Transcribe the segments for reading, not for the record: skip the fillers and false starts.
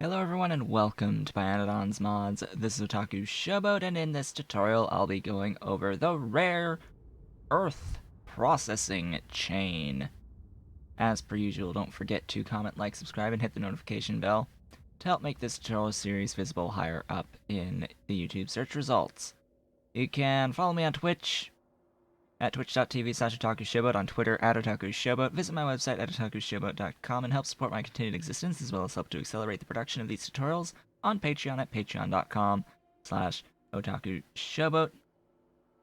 Hello everyone and welcome to Pyanodons Mods. This is Otaku Showboat, and in this tutorial I'll be going over the rare earth processing chain. As per usual, don't forget to comment, like, subscribe, and hit the notification bell to help make this tutorial series visible higher up in the YouTube search results. You can follow me on Twitch at twitch.tv/otakushowboat, on Twitter at otakushowboat, visit my website at otakushowboat.com, and help support my continued existence, as well as help to accelerate the production of these tutorials on Patreon at patreon.com/otakushowboat.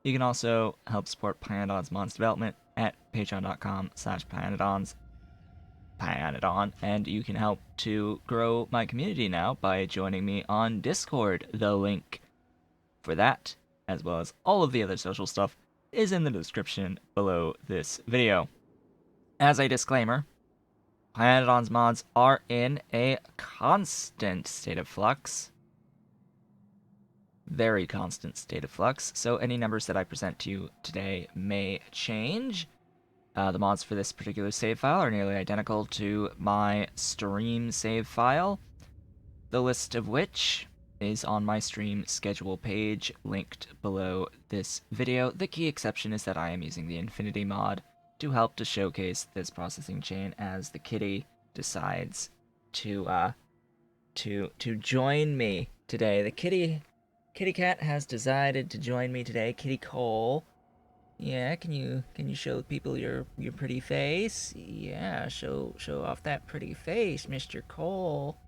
You can also help support Pyanodons Mods development at patreon.com/pyanodons, and you can help to grow my community now by joining me on Discord. The link for that, as well as all of the other social stuff, is in the description below this video. As a disclaimer, Pyanodons mods are in a constant state of flux. Very constant state of flux, so any numbers that I present to you today may change. The mods for this particular save file are nearly identical to my stream save file, the list of which is on my stream schedule page, linked below this video. The key exception is that I am using the Infinity mod to help to showcase this processing chain as the kitty decides to join me today. The kitty cat has decided to join me today. Kitty Cole. Yeah, can you show people your pretty face? Yeah, show off that pretty face, Mr. Cole.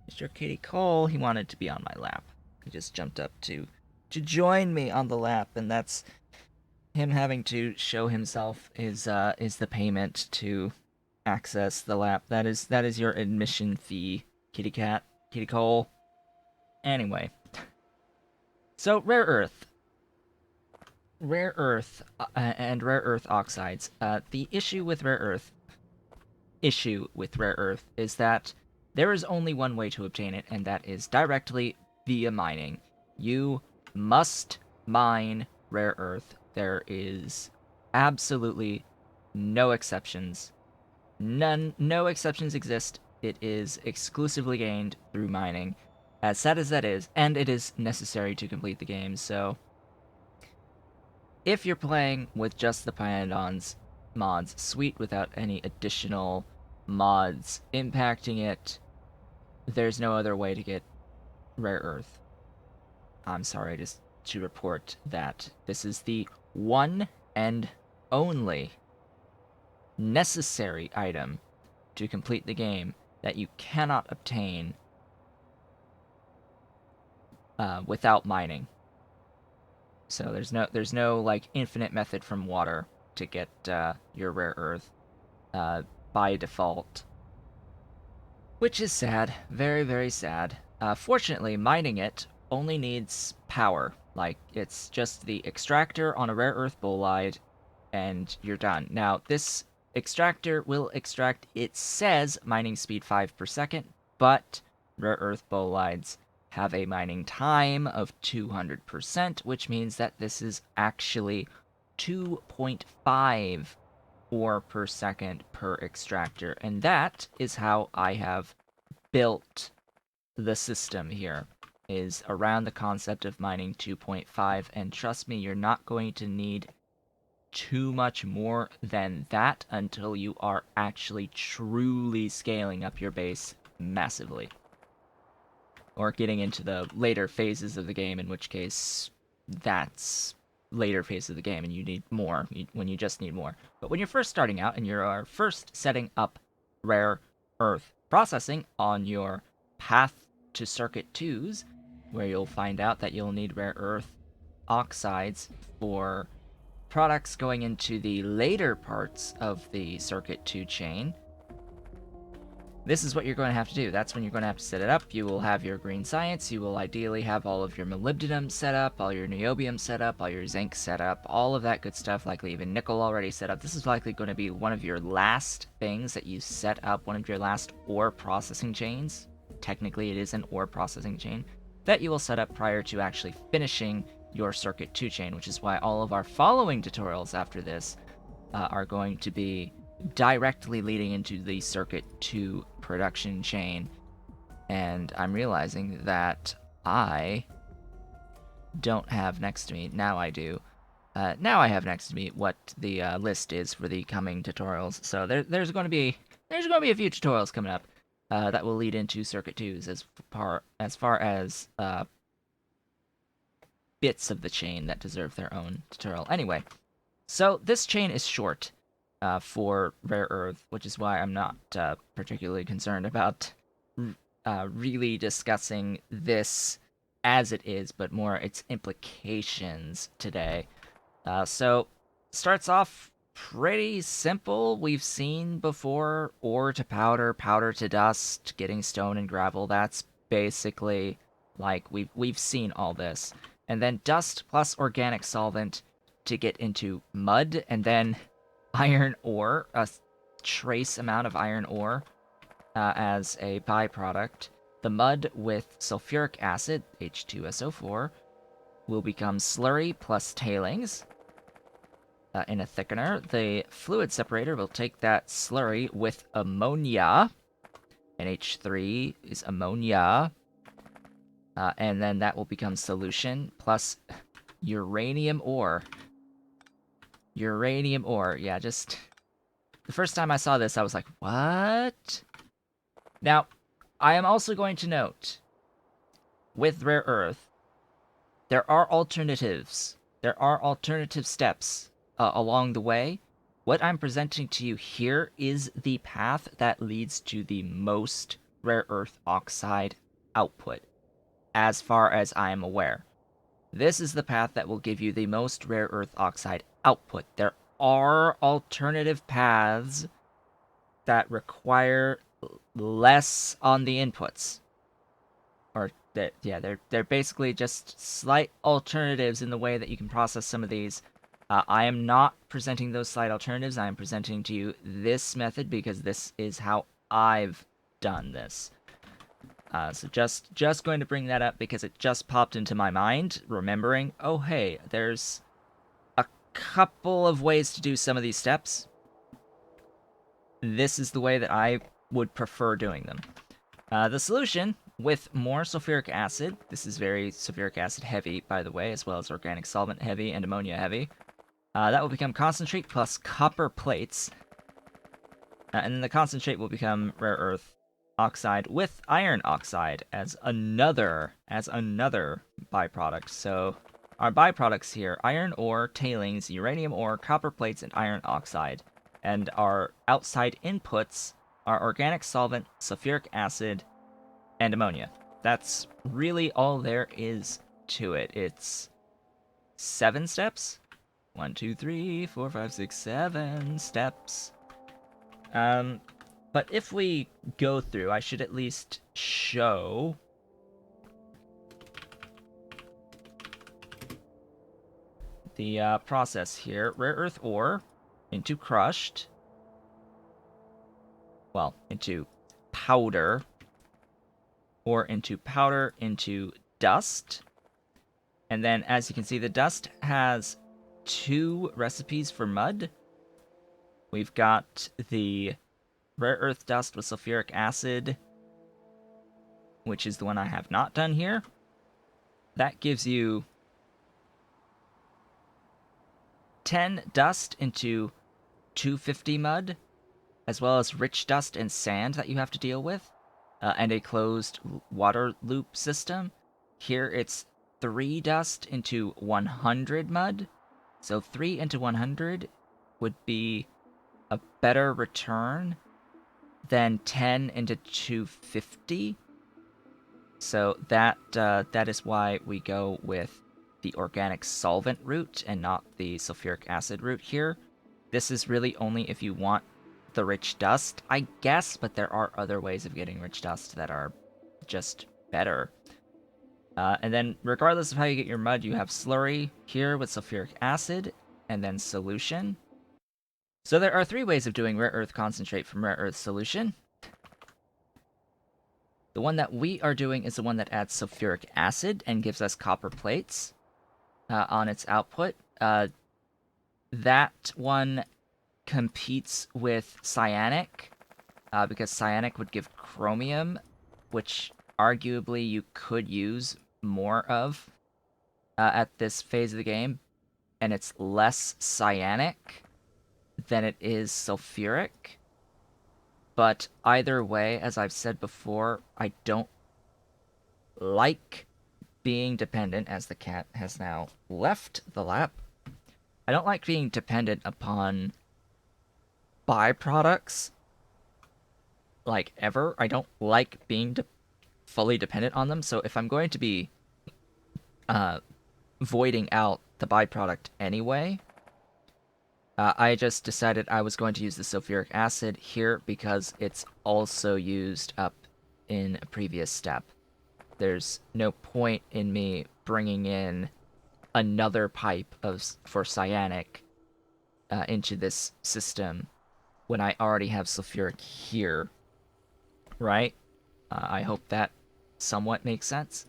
Mr. Kitty Cole, he wanted to be on my lap. He just jumped up to join me on the lap, and that's him having to show himself is the payment to access the lap. That is your admission fee, Kitty Cole. Anyway, so rare earth and rare earth oxides. The issue with rare earth is that there is only one way to obtain it, and that is directly via mining. You must mine rare earth. There is absolutely no exceptions. No exceptions exist. It is exclusively gained through mining. As sad as that is, and it is necessary to complete the game, so if you're playing with just the Pyanodons mods suite without any additional mods impacting it, there's no other way to get rare earth. I'm sorry just to report that this is the one and only necessary item to complete the game that you cannot obtain without mining. So there's no like infinite method from water to get your rare earth by default, which is sad. Very, very sad. Fortunately, mining it only needs power. Like, it's just the extractor on a rare earth bolide, and you're done. Now, this extractor will extract, it says, mining speed 5 per second, but rare earth bolides have a mining time of 200%, which means that this is actually 2.5 ore per second per extractor, and that is how I have built the system here, is around the concept of mining 2.5, and trust me, you're not going to need too much more than that until you are actually truly scaling up your base massively, or getting into the later phases of the game, in which case that's later phase of the game and you need more when you just need more. But when you're first starting out and you're first setting up rare earth processing on your path to circuit 2s, where you'll find out that you'll need rare earth oxides for products going into the later parts of the circuit 2 chain, this is what you're going to have to do. That's when you're going to have to set it up. You will have your green science. You will ideally have all of your molybdenum set up, all your niobium set up, all your zinc set up, all of that good stuff, likely even nickel already set up. This is likely going to be one of your last things that you set up, one of your last ore processing chains. Technically, it is an ore processing chain that you will set up prior to actually finishing your circuit 2 chain, which is why all of our following tutorials after this are going to be directly leading into the circuit 2 production chain. And I'm realizing that I don't have next to me. Now I do. Now I have next to me what the list is for the coming tutorials. So there's going to be a few tutorials coming up that will lead into Circuit 2s as far as bits of the chain that deserve their own tutorial. Anyway, so this chain is short for rare earth, which is why I'm not particularly concerned about really discussing this as it is, but more its implications today. So, starts off pretty simple. We've seen before ore to powder, powder to dust, getting stone and gravel. That's basically like we've seen all this. And then dust plus organic solvent to get into mud, and then iron ore, a trace amount of iron ore as a byproduct. The mud with sulfuric acid, H2SO4, will become slurry plus tailings in a thickener. The fluid separator will take that slurry with ammonia, and H3 is ammonia, and then that will become solution plus uranium ore. Uranium ore, yeah, just... The first time I saw this, I was like, what? Now, I am also going to note, with rare earth, there are alternatives. There are alternative steps along the way. What I'm presenting to you here is the path that leads to the most rare earth oxide output, as far as I am aware. This is the path that will give you the most rare earth oxide output. There are alternative paths that require less on the inputs. Or that, yeah, they're basically just slight alternatives in the way that you can process some of these. I am not presenting those slight alternatives. I am presenting to you this method because this is how I've done this. So just going to bring that up because it just popped into my mind, remembering, oh hey, there's a couple of ways to do some of these steps. This is the way that I would prefer doing them. The solution, with more sulfuric acid, this is very sulfuric acid heavy, by the way, as well as organic solvent heavy and ammonia heavy. That will become concentrate plus copper plates. And then the concentrate will become rare earth oxide with iron oxide as another byproduct. So our byproducts here, iron ore, tailings, uranium ore, copper plates, and iron oxide. And our outside inputs are organic solvent, sulfuric acid, and ammonia. That's really all there is to it. It's 7 steps. 1, 2, 3, 4, 5, 6, 7 steps. But if we go through, I should at least show the process here. Rare earth ore into crushed. Well, into powder. Or into powder, into dust. And then, as you can see, the dust has 2 recipes for mud. We've got the rare earth dust with sulfuric acid, which is the one I have not done here. That gives you 10 dust into 250 mud, as well as rich dust and sand that you have to deal with, and a closed water loop system. Here it's 3 dust into 100 mud, so 3 into 100 would be a better return than 10 into 250. So that is why we go with the organic solvent route and not the sulfuric acid route here. This is really only if you want the rich dust, I guess, but there are other ways of getting rich dust that are just better. And then, regardless of how you get your mud, you have slurry here with sulfuric acid, and then solution. So there are 3 ways of doing rare earth concentrate from rare earth solution. The one that we are doing is the one that adds sulfuric acid and gives us copper plates on its output. That one competes with cyanic, because cyanic would give chromium, which arguably you could use more of at this phase of the game, and it's less cyanic than it is sulfuric. But either way, as I've said before, I don't like being dependent, as the cat has now left the lap. I don't like being dependent upon byproducts, like, ever. I don't like being fully dependent on them, so if I'm going to be voiding out the byproduct anyway, I just decided I was going to use the sulfuric acid here because it's also used up in a previous step. There's no point in me bringing in another pipe for cyanic into this system when I already have sulfuric here, right? I hope that somewhat makes sense.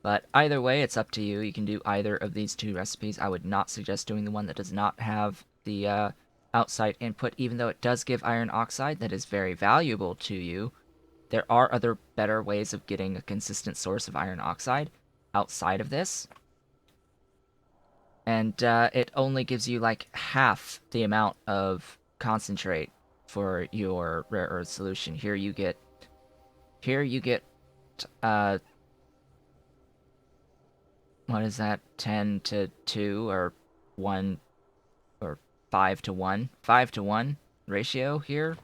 But either way, it's up to you. You can do either of these two recipes. I would not suggest doing the one that does not have the outside input, even though it does give iron oxide that is very valuable to you. There are other better ways of getting a consistent source of iron oxide outside of this. And it only gives you like half the amount of concentrate for your rare earth solution. Here you get what is that, 10 to 2 or 1 or 5 to 1? 5 to 1 ratio here.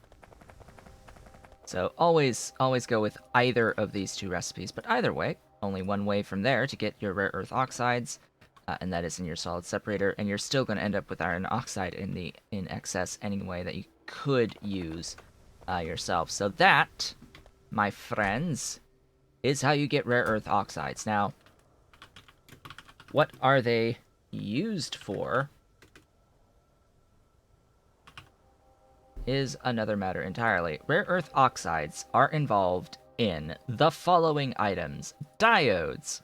So always go with either of these two recipes, but either way, only one way from there to get your rare earth oxides, and that is in your solid separator, and you're still going to end up with iron oxide in excess anyway that you could use yourself. So that, my friends, is how you get rare earth oxides. Now, what are they used for is another matter entirely. Rare earth oxides are involved in the following items. Diodes,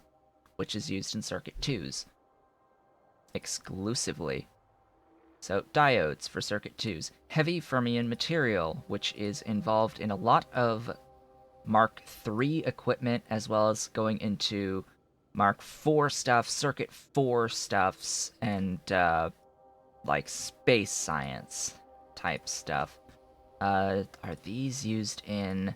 which is used in circuit 2s exclusively. So diodes for circuit 2s. Heavy fermion material, which is involved in a lot of Mark III equipment, as well as going into Mark IV stuff, circuit 4 stuffs, and like space science type stuff. Are these used in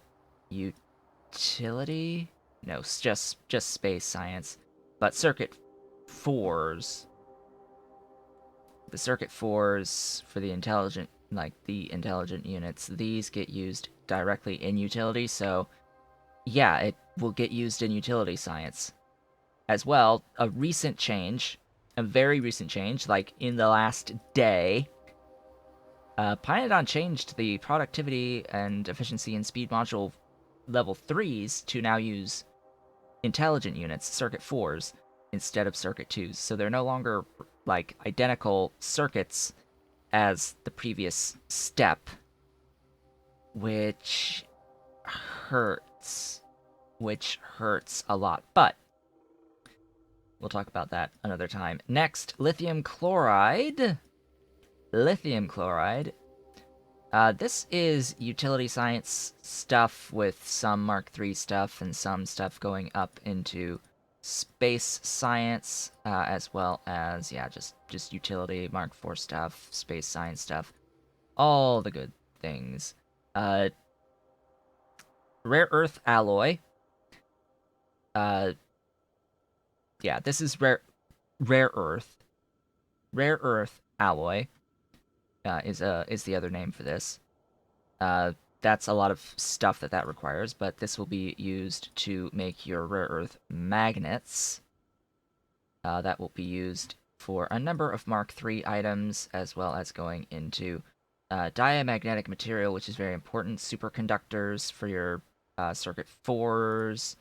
utility? No, just space science. But circuit 4s, the circuit 4s for the intelligent, like the intelligent units, these get used directly in utility, so yeah, it will get used in utility science. As well, a recent change, a very recent change, like in the last day, Pyanodon changed the productivity and efficiency and speed module level 3s to now use intelligent units, circuit 4s, instead of circuit 2s. So they're no longer like identical circuits as the previous step, which hurts a lot. But we'll talk about that another time. Next, lithium chloride. Lithium chloride. This is utility science stuff with some Mark III stuff and some stuff going up into space science, as well as, yeah, just utility Mark IV stuff, space science stuff, all the good things. Rare earth alloy. Yeah, this is rare earth. Rare earth alloy is the other name for this. That's a lot of stuff that requires, but this will be used to make your rare earth magnets. That will be used for a number of Mark III items, as well as going into diamagnetic material, which is very important. Superconductors for your circuit 4s.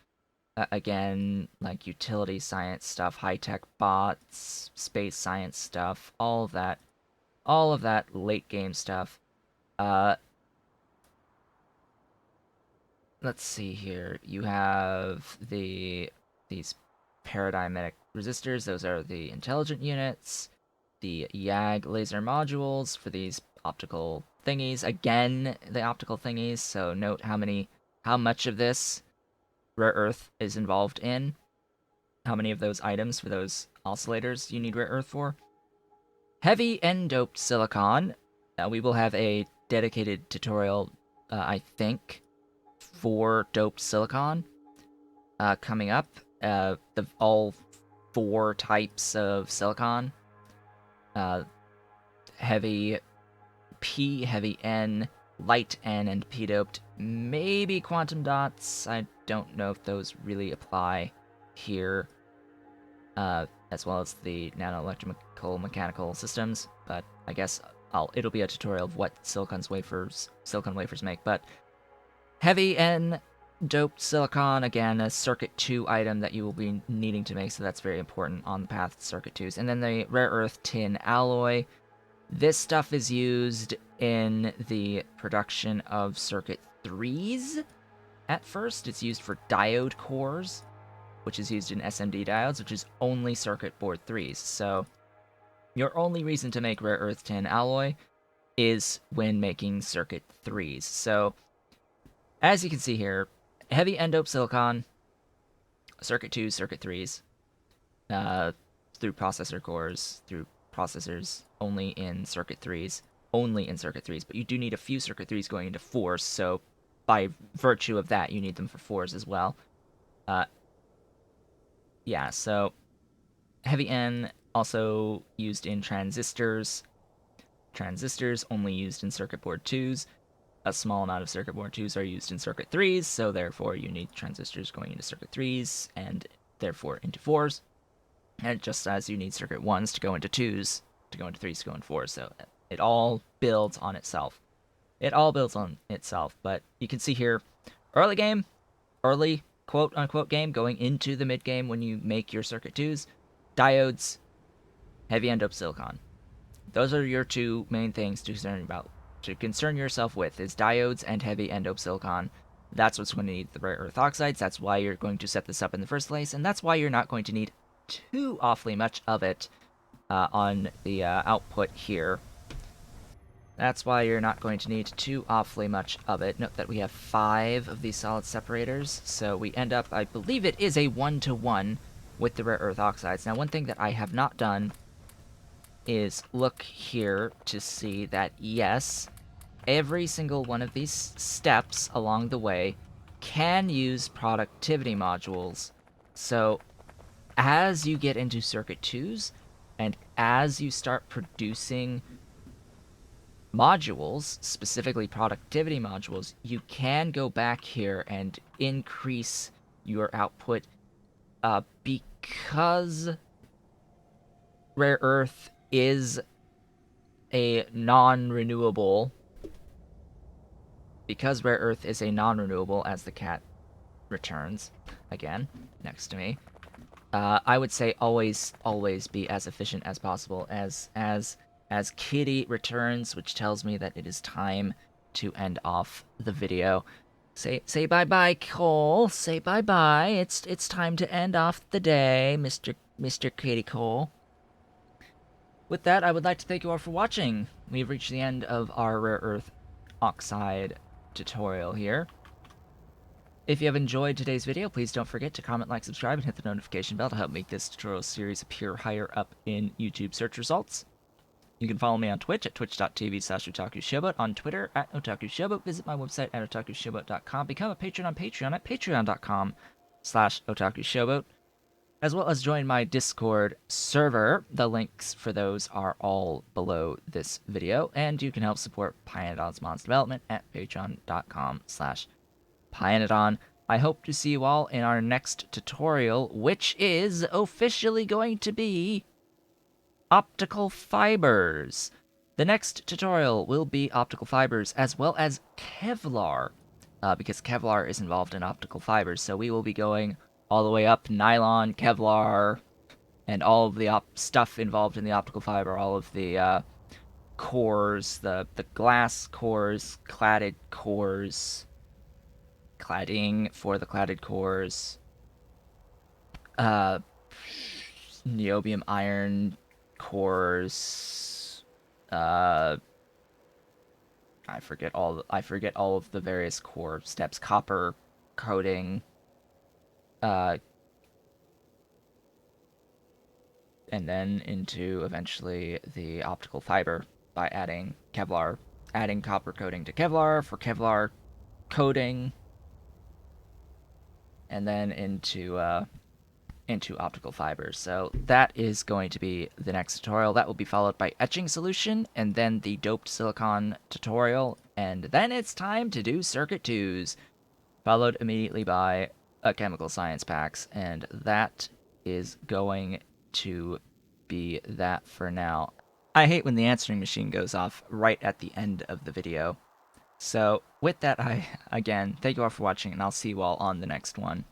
Again, like utility science stuff, high-tech bots, space science stuff, all of that late game stuff. Let's see here. You have these paradigmatic resistors. Those are the intelligent units. The YAG laser modules for these optical thingies. Again, the optical thingies. So note how much of this rare earth is involved in, how many of those items for those oscillators you need rare earth for. Heavy and doped silicon. We will have a dedicated tutorial, I think, for doped silicon coming up. All 4 types of silicon. Heavy P, heavy N, light N, and P-doped. Maybe quantum dots. I don't know if those really apply here. As well as the nano-electrochemical mechanical systems, but I guess it'll be a tutorial of what silicon wafers make. But heavy N doped silicon, again, a circuit 2 item that you will be needing to make, so that's very important on the path to circuit 2s. And then the rare earth tin alloy. This stuff is used in the production of circuit 3s at first. It's used for diode cores, which is used in SMD diodes, which is only circuit board 3s. So your only reason to make rare earth tin alloy is when making circuit 3s. So as you can see here, heavy end-doped silicon, circuit 2s, circuit 3s, through processor cores, through processors, only in circuit 3s, but you do need a few circuit 3s going into 4s, so by virtue of that, you need them for 4s as well. Yeah, so heavy N also used in transistors. Transistors only used in circuit board 2s. A small amount of circuit board 2s are used in circuit 3s, so therefore you need transistors going into circuit 3s and therefore into 4s. And just as you need circuit 1s to go into 2s, to go into 3s, to go into 4s, so it all builds on itself. But you can see here, early quote-unquote game, going into the mid-game when you make your circuit 2s, diodes, heavy end-doped silicon. Those are your 2 main things to concern yourself with, is diodes and heavy end-doped silicon. That's what's going to need the rare earth oxides. That's why you're going to set this up in the first place, and that's why you're not going to need too awfully much of it on the output here. That's why you're not going to need too awfully much of it. Note that we have 5 of these solid separators, so we end up, I believe it is a 1-to-1 with the rare earth oxides. Now, one thing that I have not done is look here to see that, yes, every single one of these steps along the way can use productivity modules. So as you get into circuit 2s, and as you start producing modules, specifically productivity modules, you can go back here and increase your output because rare earth is a non-renewable. Because rare earth is a non-renewable, as the cat returns again next to me, I would say always be as efficient as possible. As Kitty returns, which tells me that it is time to end off the video. Say bye-bye, Cole. Say bye-bye. It's time to end off the day, Mr. Kitty Cole. With that, I would like to thank you all for watching. We've reached the end of our rare earth oxide tutorial here. If you have enjoyed today's video, please don't forget to comment, like, subscribe, and hit the notification bell to help make this tutorial series appear higher up in YouTube search results. You can follow me on Twitch at twitch.tv/OtakuShowboat, on Twitter at OtakuShowboat, visit my website at otakushowboat.com, become a patron on Patreon at patreon.com/OtakuShowboat, as well as join my Discord server. The links for those are all below this video, and you can help support Pyanodons Mon's development at patreon.com/Pyanodon. I hope to see you all in our next tutorial, which is officially going to be optical fibers. The next tutorial will be optical fibers, as well as Kevlar, because Kevlar is involved in optical fibers, so we will be going all the way up nylon, Kevlar, and all of the stuff involved in the optical fiber, all of the cores, the glass cores, cladded cores, cladding for the cladded cores, niobium iron cores, I forget all of the various core steps, copper coating, uh, and then into eventually the optical fiber by adding Kevlar, adding copper coating to Kevlar for Kevlar coating, and then into optical fibers. So that is going to be the next tutorial. That will be followed by etching solution, and then the doped silicon tutorial, and then it's time to do circuit 2s, followed immediately by a chemical science packs, and that is going to be that for now. I hate when the answering machine goes off right at the end of the video. So with that, again, thank you all for watching, and I'll see you all on the next one.